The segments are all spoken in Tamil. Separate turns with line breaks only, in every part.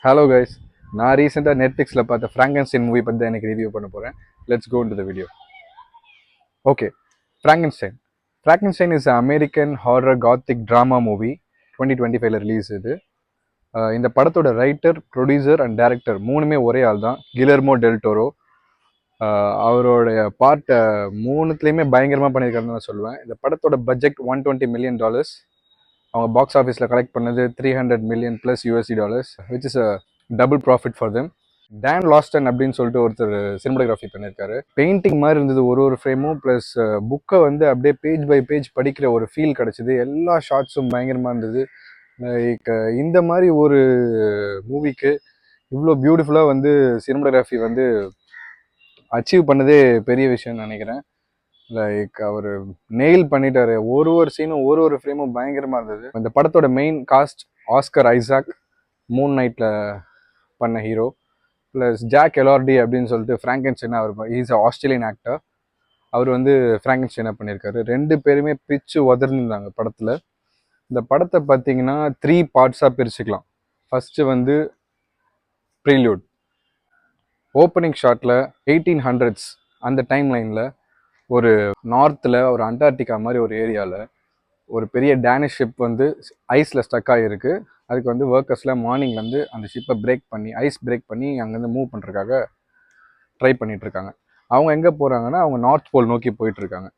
ஹலோ கைஸ், நான் ரீசெண்டாக நெட்ஃப்ளிக்ஸில் பார்த்த ஃப்ராங்கன்ஸ்டைன் மூவி பற்றி தான் எனக்கு ரிவ்யூ பண்ண போகிறேன். Let's go into the video. Okay, Frankenstein. Frankenstein is American horror gothic drama movie. 2025 release இது. இந்த படத்தோட ரைட்டர், ப்ரொடியூசர் அண்ட் டைரக்டர் மூணுமே ஒரே ஆள் தான், கிலர்மோ டெல் டோரோ. அவருடைய பார்ட் மூணுத்துலேயுமே பயங்கரமாக பண்ணியிருக்காருன்னு நான் சொல்லுவேன். இந்த படத்தோட பட்ஜெட் $120 million. அவங்க பாக்ஸ் ஆஃபீஸில் கலெக்ட் பண்ணது $300 million plus USD, which is a double profit for them. டேன் லாஸ்டன் அப்படின்னு சொல்லிட்டு ஒருத்தர் சினிமோகிராஃபி பண்ணியிருக்காரு. பெயிண்டிங் மாதிரி இருந்தது ஒரு ஒரு ஃப்ரேமும். ப்ளஸ் புக்கை வந்து அப்படியே பேஜ் பை பேஜ் படிக்கிற ஒரு ஃபீல் கிடச்சிது. எல்லா ஷார்ட்ஸும் பயங்கரமாக இருந்தது. லைக் இந்த மாதிரி ஒரு மூவிக்கு இவ்வளோ பியூட்டிஃபுல்லாக வந்து சினிமோகிராஃபி வந்து அச்சீவ் பண்ணதே பெரிய விஷயம்னு நினைக்கிறேன். லைக் அவர் நெயில் பண்ணிட்டாரு. ஒரு ஒரு சீனும் ஒரு ஒரு ஃப்ரேமும் பயங்கரமாக இருந்தது. இந்த படத்தோட main cost Oscar Isaac, Moon நைட்டில் பண்ண ஹீரோ, ப்ளஸ் ஜாக் எலார்டி அப்படின்னு சொல்லிட்டு Frankenstein. Our is a Australian actor. அவர் வந்து ஃப்ராங்கன்ஸ்டைனை பண்ணியிருக்காரு. ரெண்டு பேருமே பிச்சு உதர்ந்துருந்தாங்க படத்தில். இந்த படத்தை பார்த்தீங்கன்னா 3 பார்ட்ஸாக பிரிச்சுக்கலாம். ஃபஸ்ட்டு வந்து ப்ரீலியூட். ஓப்பனிங் ஷாட்டில் 1800s அந்த டைம் லைனில் ஒரு நார்த்தில் ஒரு அண்டார்டிகா மாதிரி ஒரு ஏரியாவில் ஒரு பெரிய டேனிஷ் ஷிப் வந்து ஐஸில் ஸ்டக் ஆகிருக்கு. அதுக்கு வந்து ஒர்க்கர்ஸ்லாம் மார்னிங்லேருந்து அந்த ஷிப்பை பிரேக் பண்ணி ஐஸ் பிரேக் பண்ணி அங்கேருந்து மூவ் பண்ணுறதுக்காக ட்ரை பண்ணிகிட்ருக்காங்க. அவங்க எங்கே போகிறாங்கன்னா அவங்க நார்த் போல் நோக்கி போயிட்டுருக்காங்க.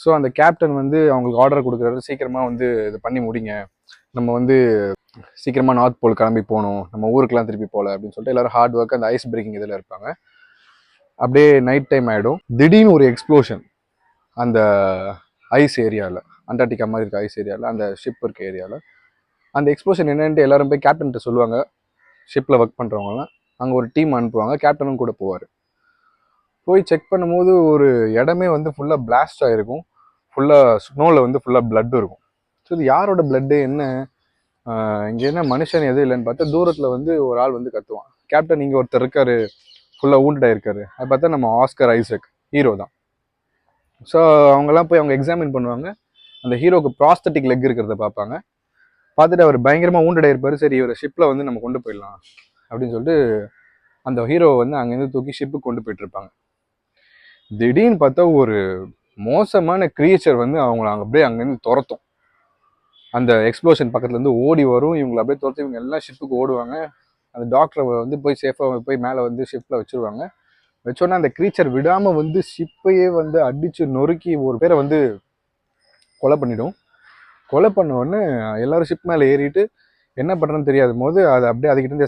ஸோ அந்த கேப்டன் வந்து அவங்களுக்கு ஆர்டர் கொடுக்குறாரு, சீக்கிரமாக வந்து இதை பண்ணி முடிங்க, நம்ம வந்து சீக்கிரமாக நார்த் போல் கிளம்பி போகணும், நம்ம ஊருக்கெலாம் திருப்பி போகல அப்படின்னு சொல்லிட்டு எல்லோரும் ஹார்ட் ஒர்க் அந்த ஐஸ் பிரேக்கிங் இதில் இருப்பாங்க. அப்படியே நைட் டைம் ஆகிடும். திடீர்னு ஒரு எக்ஸ்ப்ளோஷன் அந்த ஐஸ் ஏரியாவில், அண்டார்டிகா மாதிரி இருக்க ஐஸ் ஏரியாவில், அந்த ஷிப் இருக்க ஏரியாவில். அந்த எக்ஸ்ப்ளோஷன் என்னன்ட்டு எல்லாரும் போய் கேப்டன்கிட்ட சொல்லுவாங்க. ஷிப்பில் ஒர்க் பண்ணுறவங்களாம் அங்கே ஒரு டீம் அனுப்புவாங்க, கேப்டனும் கூட போவார். போய் செக் பண்ணும்போது ஒரு இடமே வந்து ஃபுல்லாக பிளாஸ்ட் ஆகிருக்கும். ஃபுல்லாக ஸ்னோவில் வந்து ஃபுல்லாக பிளட் இருக்கும். ஸோ இது யாரோட பிளட்டு என்ன, இங்கே என்ன மனுஷன் எதுவும் இல்லைன்னு பார்த்தா தூரத்தில் வந்து ஒரு ஆள் வந்து கத்துவான், கேப்டன் இங்கே ஒருத்தர் இருக்காரு, ஃபுல்லாக ஊண்டட் ஆகிருக்காரு. அது பார்த்தா நம்ம ஆஸ்கர் ஐசக், ஹீரோ தான். ஸோ அவங்கெல்லாம் போய் அவங்க எக்ஸாமின் பண்ணுவாங்க. அந்த ஹீரோக்கு ப்ராஸ்தட்டிக் லெக் இருக்கிறத பார்ப்பாங்க. பார்த்துட்டு அவர் பயங்கரமாக ஊண்டட் ஆகிருப்பார். சரி, இவரை ஷிப்பில் வந்து நம்ம கொண்டு போயிடலாம் அப்படின்னு சொல்லிட்டு அந்த ஹீரோவை வந்து அங்கேருந்து தூக்கி ஷிப்புக்கு கொண்டு போயிட்டுருப்பாங்க. திடீர்னு பார்த்தா ஒரு மோசமான கிரியேச்சர் வந்து அவங்கள அப்படியே அங்கேருந்து துரத்தும். அந்த எக்ஸ்ப்ளோஷன் பக்கத்துலேருந்து ஓடி வரும், இவங்களை அப்படியே துரத்து இவங்க எல்லாம் ஷிப்புக்கு ஓடுவாங்க. அந்த டாக்டரை வந்து போய் சேஃபாக போய் மேலே வந்து ஷிப்பில் வச்சுருவாங்க. வச்சோன்னா அந்த கிரீச்சர் விடாமல் வந்து ஷிப்பையே வந்து அடித்து நொறுக்கி ஒரு பேரை வந்து கொலை பண்ணிடும். கொலை பண்ண உடனே எல்லாரும் ஷிப் மேலே ஏறிட்டு என்ன பண்ணுறதுன்னு தெரியாத போது அதை அப்படியே அதுக்கிட்ட